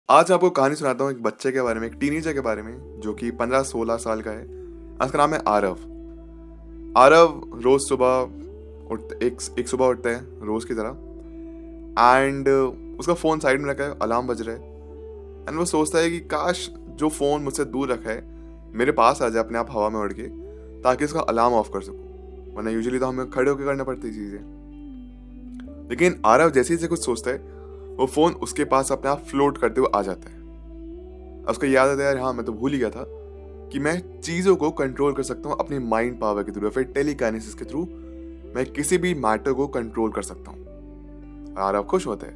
आज आपको कहानी सुनाता हूँ एक बच्चे के बारे में, एक टीनेजर के बारे में जो कि 15-16 साल का है। उसका नाम है आरव। आरव रोज सुबह एक सुबह उठता है रोज की तरह एंड उसका फ़ोन साइड में रखा है, अलार्म बज रहा है एंड वो सोचता है कि काश जो फ़ोन मुझसे दूर रखा है मेरे पास आ जाए अपने आप हवा में उड़ के, ताकि उसका अलार्म ऑफ कर सकूँ, वरना यूजुअली तो हमें खड़े होकर करना पड़ती चीज़ें। लेकिन आरव जैसे ही से कुछ सोचता है वो फोन उसके पास अपने आप फ्लोट करते हुए आ जाता है। उसको याद आता है, यार हाँ मैं तो भूल ही गया था कि मैं चीज़ों को कंट्रोल कर सकता हूँ अपनी माइंड पावर के थ्रू या फिर टेलीकाइनेसिस के थ्रू। मैं किसी भी मैटर को कंट्रोल कर सकता हूँ। आरव खुश होता है,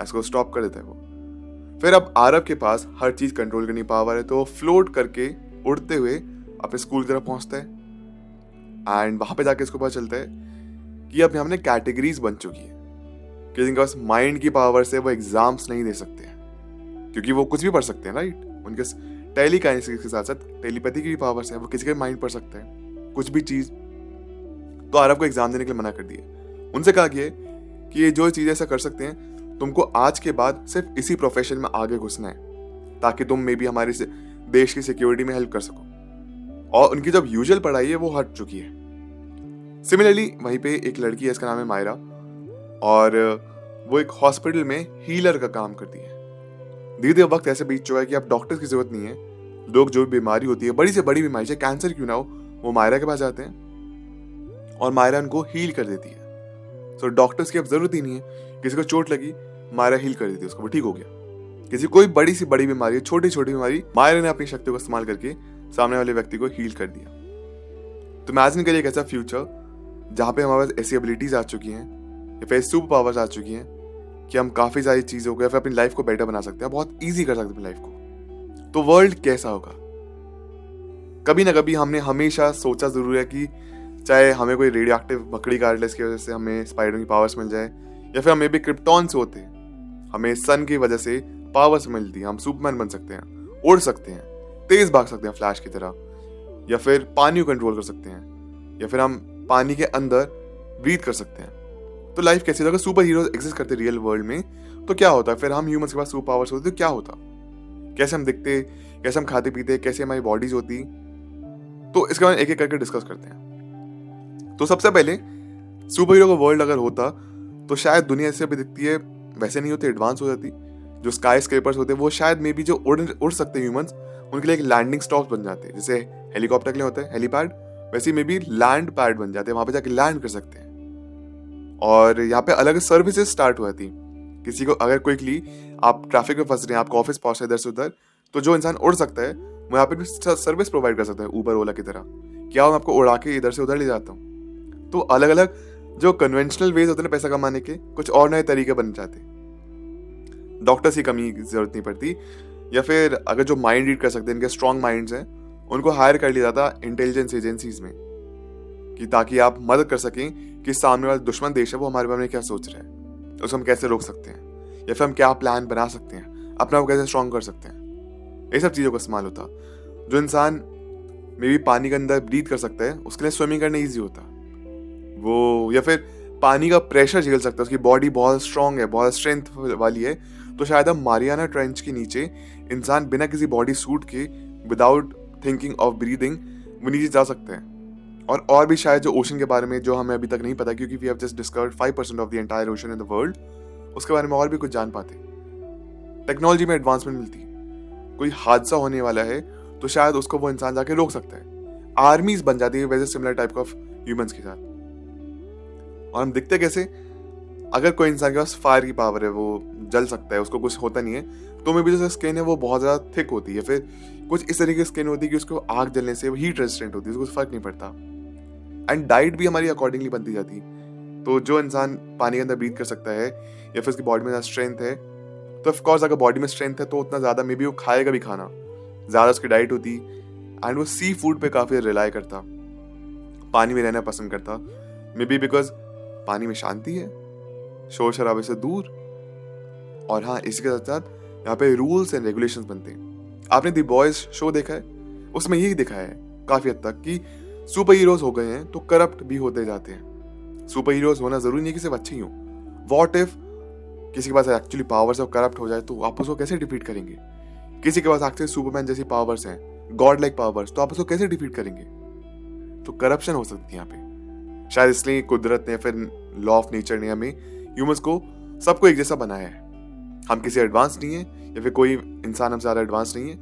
इसको स्टॉप कर देता है वो। फिर अब आरव के पास हर चीज़ कंट्रोल करने की पावर है, तो वो फ्लोट करके उड़ते हुए अपने स्कूल की तरफ पहुँचता है एंड वहाँ पे जाके इसको पता चलता है कि अब हमने कैटेगरीज बन चुकी है कि जिनके पास माइंड की पावर से वो एग्जाम्स नहीं दे सकते हैं, क्योंकि वो कुछ भी पढ़ सकते हैं, राइट। उनके टेलीकाइनेसिस के साथ साथ टेलीपैथी की भी पावर से वो किसी का माइंड पढ़ सकते हैं कुछ भी चीज। तो आरव को एग्जाम देने के लिए मना कर दिया। उनसे कहा गया कि ये जो चीजें ऐसा कर सकते हैं, तुमको आज के बाद सिर्फ इसी प्रोफेशन में आगे घुसना है ताकि तुम मे भी हमारे देश की सिक्योरिटी में हेल्प कर सको। और उनकी जब यूजुअल पढ़ाई है वो हट चुकी है। सिमिलरली वहीं पे एक लड़की है, इसका नाम है मायरा, और वो एक हॉस्पिटल में हीलर का काम करती है। धीरे धीरे वक्त ऐसे बीत चुका है कि अब डॉक्टर्स की जरूरत नहीं है। लोग जो बीमारी होती है, बड़ी से बड़ी बीमारी चाहे कैंसर क्यों ना हो, वो मायरा के पास जाते हैं और मायरा उनको हील कर देती है। तो डॉक्टर्स की अब जरूरत ही नहीं है। किसी को चोट लगी, मायरा हील कर देती है उसको, वो ठीक हो गया। किसी कोई बड़ी सी बड़ी बीमारी, छोटी छोटी बीमारी, मायरा ने अपनी शक्तियों का इस्तेमाल करके सामने वाले व्यक्ति को हील कर दिया। तो इमेजिन करिए एक ऐसा फ्यूचर जहाँ पे हमारे पास ऐसी एबिलिटीज आ चुकी हैं या फिर सुपर पावर्स आ चुकी हैं कि हम काफ़ी सारी चीज़ों को या फिर अपनी लाइफ को बेटर बना सकते हैं, बहुत ईजी कर सकते हैं अपनी लाइफ को। तो वर्ल्ड कैसा होगा? कभी ना कभी हमने हमेशा सोचा ज़रूर है कि चाहे हमें कोई रेडियो एक्टिव मकड़ी काट ले, इसकी वजह से हमें स्पाइडर की पावर्स मिल जाए, या फिर हमें भी क्रिप्टॉन से होते हैं, हमें सन की वजह से पावर्स मिलती है, हम सुपरमैन बन सकते हैं, उड़ सकते हैं, तेज भाग सकते हैं फ्लैश की तरह, या फिर पानी को कंट्रोल कर सकते हैं, या फिर हम पानी के अंदर ब्रीथ कर सकते हैं। तो लाइफ कैसी होती है? अगर सुपर हीरोज एग्जिस्ट करते रियल वर्ल्ड में तो क्या होता है? फिर हम ह्यूमंस के पास सुपर पावर्स होती तो क्या होता? कैसे हम दिखते, कैसे हम खाते पीते, कैसे हमारी बॉडीज होती? तो इसके बारे में एक एक करके डिस्कस करते हैं। तो सबसे पहले सुपर हीरो का वर्ल्ड अगर होता तो शायद दुनिया ऐसे भी दिखती है वैसे नहीं होती, एडवांस हो जाती। जो स्काई स्क्रेपर्स होते हैं वो शायद मे बी जो उड़ सकते हैं ह्यूमंस, उनके लिए एक लैंडिंग स्टॉप बन जाते हैं। जैसे हेलीकॉप्टर के लिए होता है हेलीपैड, वैसे मे बी लैंड पैड बन जाते हैं, वहां पे जाके लैंड कर सकते हैं। और यहाँ पे अलग सर्विसेज स्टार्ट हुआ थी। किसी को अगर क्विकली आप ट्रैफिक में फंस रहे हैं, आपको ऑफिस पहुंचना है इधर से उधर, तो जो इंसान उड़ सकता है वो यहाँ पे भी सर्विस प्रोवाइड कर सकता है, ऊबर ओला की तरह। क्या मैं आपको उड़ा के इधर से उधर ले जाता हूँ। तो अलग अलग जो कन्वेंशनल वेज होते हैं पैसा कमाने के, कुछ और नए तरीके बन जाते। डॉक्टर्स की कमी की जरूरत नहीं पड़ती, या फिर अगर जो माइंड रीड कर सकते हैं, इनके स्ट्रॉन्ग माइंड्स हैं, उनको हायर कर लिया जाता इंटेलिजेंस एजेंसीज में, कि ताकि आप मदद कर सकें कि सामने वाला दुश्मन देश है वो हमारे बारे में क्या सोच रहा है, उसको हम कैसे रोक सकते हैं, या फिर हम क्या प्लान बना सकते हैं, अपना को कैसे स्ट्रॉन्ग कर सकते हैं। ये सब चीज़ों का इस्तेमाल होता। जो इंसान मे भी पानी के अंदर ब्रीथ कर सकता है उसके लिए स्विमिंग करना ईजी होता वो, या फिर पानी का प्रेशर झेल सकता है, उसकी बॉडी बहुत स्ट्रांग है, बहुत स्ट्रेंथ वाली है, तो शायद हम मारियाना ट्रेंच के नीचे इंसान बिना किसी बॉडी सूट के, विदाउट थिंकिंग ऑफ ब्रीदिंग, वो नीचे जा सकते हैं। और भी शायद जो ओशन के बारे में जो हमें अभी तक नहीं पता, क्योंकि we have just discovered 5% of the entire ocean in the world, उसके बारे में और भी कुछ जान पाते। टेक्नोलॉजी में एडवांसमेंट मिलती, कोई हादसा होने वाला है तो शायद उसको वो इंसान जाके रोक सकता है। आर्मीज बन जाती है वैसे सिमिलर टाइप ऑफ ह्यूमंस के साथ। और हम दिखते कैसे? अगर कोई इंसान के पास फायर की पावर है, वो जल सकता है, उसको कुछ होता नहीं है, तो मे भी जो स्किन है वो बहुत ज़्यादा थिक होती है, फिर कुछ इस तरीके की स्किन होती है कि उसको आग जलने से हीट रेजिस्टेंट होती है, उसको फर्क नहीं पड़ता। एंड डाइट भी हमारी अकॉर्डिंगली बनती जाती। तो जो इंसान पानी के अंदर ब्रीथ कर सकता है या फिर उसकी बॉडी में ज़्यादा स्ट्रेंथ है, तो ऑफकोर्स अगर बॉडी में स्ट्रेंथ है तो उतना ज़्यादा मे बी वो खाएगा भी खाना, ज़्यादा उसकी डाइट होती। एंड वो सी फूड पे काफ़ी रिलाई करता, पानी में रहना पसंद करता, मे बी बिकॉज पानी में शांति है, शोर शराबे से दूर। और हाँ, इसके साथ साथ यहाँ पे रूल्स एंड रेगुलेशंस बनते हैं। आपने दी बॉयज शो देखा है? उसमें यही दिखाया है काफ़ी हद तक कि सुपर हीरोज हो गए हैं तो करप्ट भी होते जाते हैं। सुपर हीरोज होना जरूरी नहीं कि सिर्फ अच्छे ही हो। व्हाट इफ किसी के पास एक्चुअली पावर्स और करप्ट हो जाए तो आप उसको कैसे डिफीट करेंगे? किसी के पास एक्चुअली सुपरमैन जैसी पावर्स हैं, गॉड लाइक पावर्स, तो आप उसको कैसे डिफीट करेंगे? तो करप्शन हो सकती है यहाँ पे। शायद इसलिए कुदरत ने, फिर लॉ ऑफ नेचर ने हमें ह्यूमंस को सबको एक जैसा बनाया है। हम किसी एडवांस नहीं है, या फिर कोई इंसान हमसे ज़्यादा एडवांस नहीं है,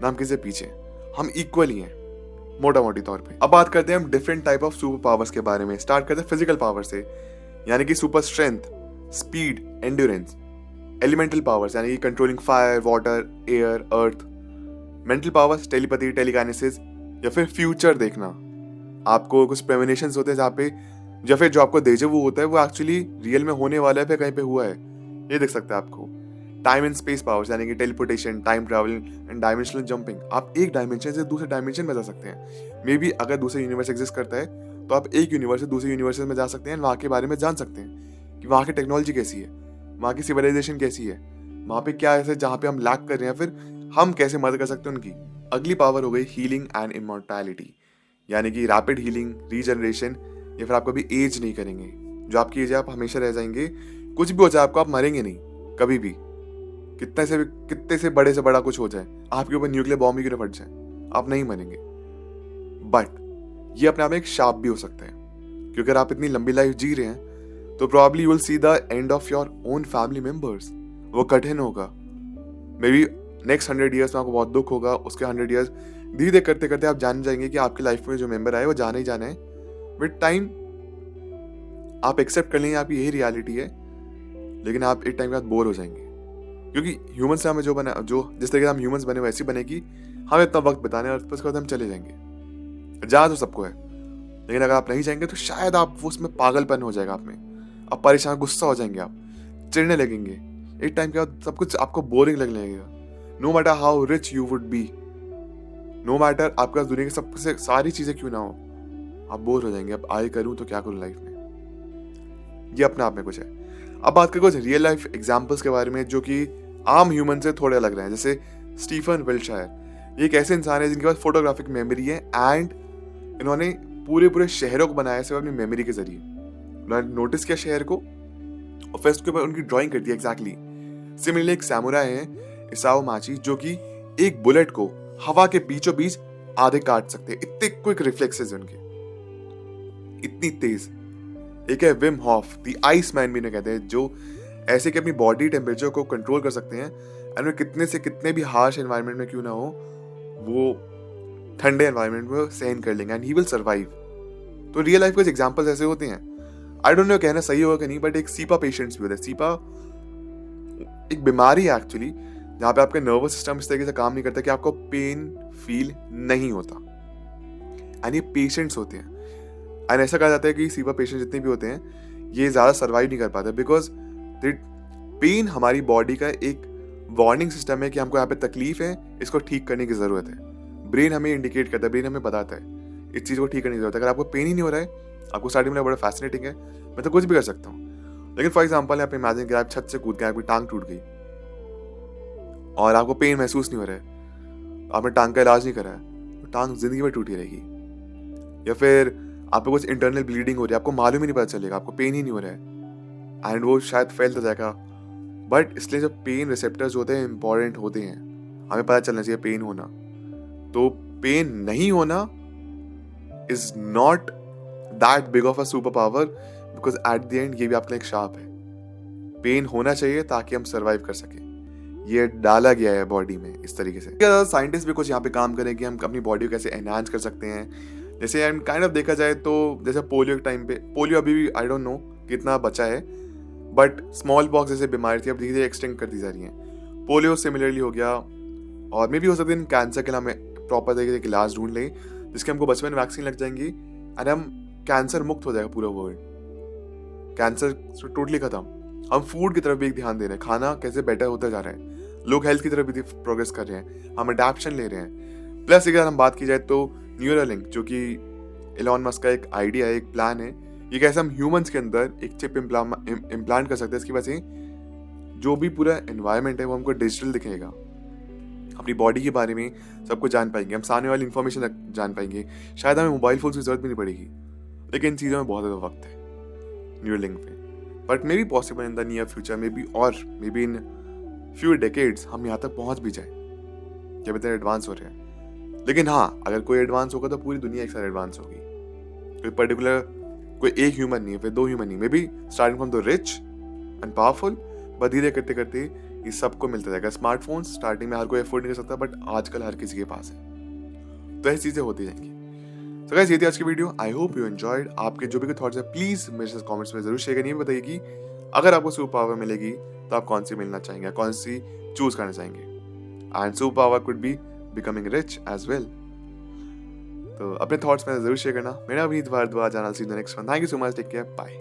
ना हम किसी से पीछे, हम इक्वल ही हैं मोटा मोटी तौर पे। अब बात करते हैं हम different type of super powers के बारे में। स्टार्ट करते हैं फिजिकल पावर से, यानी कि super strength, speed, endurance. Elemental powers यानी कि कंट्रोलिंग फायर, वाटर, एयर, अर्थ। मेंटल पावर्स, टेलीपैथी, टेलीकाइनेसिस, या फिर फ्यूचर देखना। आपको कुछ प्रेमोनिशंस होते हैं जहाँ पे, या फिर जो आपको डेजा वू होता है वो एक्चुअली रियल में होने वाला है, फिर कहीं पे हुआ है, ये देख सकते हैं आपको। टाइम एंड स्पेस पावर्स यानी कि teleportation, time travel and dimensional jumping. आप एक डायमेंशन से दूसरे डायमेंशन में जा सकते हैं। मे बी अगर दूसरा यूनिवर्स एग्जिस्ट करता है तो आप एक यूनिवर्स से दूसरे यूनिवर्स में जा सकते हैं, वहाँ के बारे में जान सकते हैं कि वहाँ की टेक्नोलॉजी कैसी है, वहाँ की सिविलाइजेशन कैसी है, वहाँ पे क्या ऐसे जहाँ पे हम लैक कर रहे हैं, फिर हम कैसे मदद कर सकते हैं उनकी। अगली पावर हो गई हीलिंग एंड इमॉर्टैलिटी, यानी कि रैपिड हीलिंग, रीजनरेशन, या फिर आप कभी एज नहीं करेंगे। जो आपकी एज है आप हमेशा रह जाएंगे। कुछ भी हो जाए आपको, आप मरेंगे नहीं कभी भी। कितने से बड़े से बड़ा कुछ हो जाए, आपके ऊपर न्यूक्लियर बॉम्ब ही क्यों फट जाए, आप नहीं मरेंगे। बट ये अपने आप में एक शाप भी हो सकता है, क्योंकि अगर आप इतनी लंबी लाइफ जी रहे हैं तो probably you will see the end of your own family members. वो कठिन होगा। मे बी नेक्स्ट 100 ईयर्स में आपको बहुत दुख होगा, उसके 100 ईयर्स धीरे धीरे करते करते आप जान जाएंगे कि आपकी लाइफ में जो मेंबर आए वो जाना ही जाना है। विद टाइम आप एक्सेप्ट कर लेंगे आपकी यही रियलिटी है, लेकिन आप एक टाइम के बाद बोर हो जाएंगे, क्योंकि ह्यूमंस से हमें जो बना, जो जिस तरीके से हम ह्यूमंस बने वैसी बनेगी, हमें इतना वक्त बिताने और उसके बाद हम चले जाएंगे। जा तो सबको है, लेकिन अगर आप नहीं जाएंगे तो शायद आप वो उसमें पागलपन हो जाएगा आप में, आप परेशान, गुस्सा हो जाएंगे, आप चिढ़ने लगेंगे। एक टाइम के बाद सब कुछ आपको बोरिंग लगने लगेगा। No matter how rich you would be, no matter आपके पास दुनिया की सबसे सारी चीजें क्यों ना हो, आप बोर हो जाएंगे। अब आए करूं तो क्या करूं लाइफ में, ये अपने आप में कुछ है। अब बात करें कुछ रियल लाइफ एग्जांपल्स के बारे में जो कि आम ह्यूमन से थोड़े अलग रहे हैं। जैसे स्टीफन विल्टशायर, ये एक ऐसे इंसान है जिनके पास फोटोग्राफिक मेमोरी है, एंड इन्होंने पूरे शहरों को बनाया सिर्फ अपनी मेमोरी के जरिए। उन्होंने नोटिस किया शहर को और फिर उसके ऊपर उनकी ड्राइंग कर दी एग्जैक्टली। सिमिलरली एक सैमुराई है इसाओ माची, जो कि एक बुलेट को हवा के बीचों बीच आधे काट सकते हैं। इतने क्विक रिफ्लेक्सेस उनके, इतनी तेज। एक है Wim Hof, the ice man भी इन्हें कहते हैं, जो ऐसे कि अपनी बॉडी टेम्परेचर को कंट्रोल कर सकते हैं, एंड वे कितने से कितने भी हार्श एनवायरनमेंट में क्यों ना हो, वो ठंडे एनवायरनमेंट में सहन कर लेंगे एंड ही विल सर्वाइव। तो रियल लाइफ कुछ एग्जांपल्स ऐसे होते हैं। आई डोंट नो कहना सही होगा कि नहीं, बट एक सीपा पेशेंट्स भी होते हैं। सीपा एक बीमारी है एक्चुअली, जहाँ पे आपका नर्वस सिस्टम इस तरीके से काम नहीं करता कि आपको पेन फील नहीं होता, एंड ये पेशेंट्स होते हैं। एंड ऐसा कहा जाता है कि सीपा पेशेंट जितने भी होते हैं ये ज़्यादा सर्वाइव नहीं कर पाते, बिकॉज पेन हमारी बॉडी का एक वार्निंग सिस्टम है कि हमको यहाँ पे तकलीफ है, इसको ठीक करने की ज़रूरत है। ब्रेन हमें इंडिकेट करता है, ब्रेन हमें बताता है इस चीज़ को ठीक करने की ज़रूरत है। अगर आपको पेन ही नहीं हो रहा है, आपको स्टार्टिंग में बड़ा फैसिनेटिंग है, मैं तो कुछ भी कर सकता हूँ, लेकिन फॉर एग्जाम्पल आप इमेजिन करें आप छत से कूद गए, आपकी टांग टूट गई और आपको पेन महसूस नहीं हो रहा है, आपने टांग का इलाज नहीं करा है, तो टांग जिंदगी भर टूटी रहेगी। या फिर आपको कुछ इंटरनल ब्लीडिंग हो रही है, आपको मालूम ही नहीं पता चलेगा, आपको पेन ही नहीं हो रहा है, एंड वो शायद फैलता जाएगा। बट इसलिए जब पेन रिसेप्टर्स होते हैं इंपॉर्टेंट होते हैं, हमें पता चलना चाहिए पेन होना। तो पेन नहीं होना is not that big of a super power, because at the end ये भी आपका एक शाप है। पेन होना चाहिए ताकि हम सर्वाइव कर सकें, ये डाला गया है बॉडी में इस तरीके से। साइंटिस्ट भी कुछ यहाँ पे काम करें कि हम अपनी बॉडी को कैसे एनहांस कर सकते हैं। जैसे काइंड ऑफ देखा जाए तो जैसे पोलियो के टाइम पे, पोलियो अभी भी आई डोंट नो कितना बचा है, बट स्मॉल पॉक्स जैसे बीमारी थी अब धीरे धीरे एक्सटेंड कर दी जा रही है। पोलियो सिमिलरली हो गया, और मे भी हो सकता है कैंसर के लिए हमें प्रॉपर तरीके से इलाज ढूंढ लें जिसके हमको बचपन में वैक्सीन लग जाएंगी, एंड हम कैंसर मुक्त हो जाएगा पूरा वर्ल्ड, कैंसर टोटली खत्म। हम फूड की तरफ भी ध्यान दे रहे हैं, खाना कैसे बेटर होता जा रहा है, लोग हेल्थ की तरफ भी प्रोग्रेस कर रहे हैं, हम अडैप्शन ले रहे हैं। प्लस अगर हम बात की जाए तो न्यूरालिंक, जो कि एलॉन मस्क का एक आइडिया है, एक प्लान है, ये कैसे हम ह्यूमंस के अंदर एक चिप इम्प्लांट कर सकते हैं। इसकी वजह से जो भी पूरा एनवायरनमेंट है वो हमको डिजिटल दिखेगा, अपनी बॉडी के बारे में सब कुछ जान पाएंगे, हम सामने वाली इन्फॉर्मेशन जान पाएंगे। शायद हमें मोबाइल फोन की जरूरत भी नहीं पड़ेगी, लेकिन इन चीज़ों में बहुत ज़्यादा वक्त है न्यूरालिंक पे। But may be possible in the near future, may be in few decades हम यहाँ तक पहुँच भी जाए जब इतने एडवांस हो रहे हैं। लेकिन हाँ, अगर कोई एडवांस होगा तो पूरी दुनिया एक साथ एडवांस होगी। कोई पर्टिकुलर कोई एक ह्यूमन नहीं है, फिर 2 ह्यूमन नहीं, may be starting from the rich and powerful, but धीरे करते करते ये सबको मिलता जाएगा। स्मार्टफोन स्टार्टिंग में हर कोई अफोर्ड नहीं कर सकता, बट आजकल हर किसी के पास है, तो ऐसी चीजें होती जाएंगी। तो गाइस, ये थी आज की video. I hope you enjoyed. आपके जो भी थॉट्स है प्लीज मेरे साथ कमेंट्स में जरूर शेयर करिए। बताइए कि अगर आपको सुपर पावर मिलेगी तो आप कौन सी मिलना चाहेंगे, कौन सी चूज करना चाहेंगे। And super power could be becoming rich as well. तो अपने थॉट्स में जरूर शेयर करना। मेरा Abhineet Bhardwaj, see the next one. Thank you so much, take care, bye.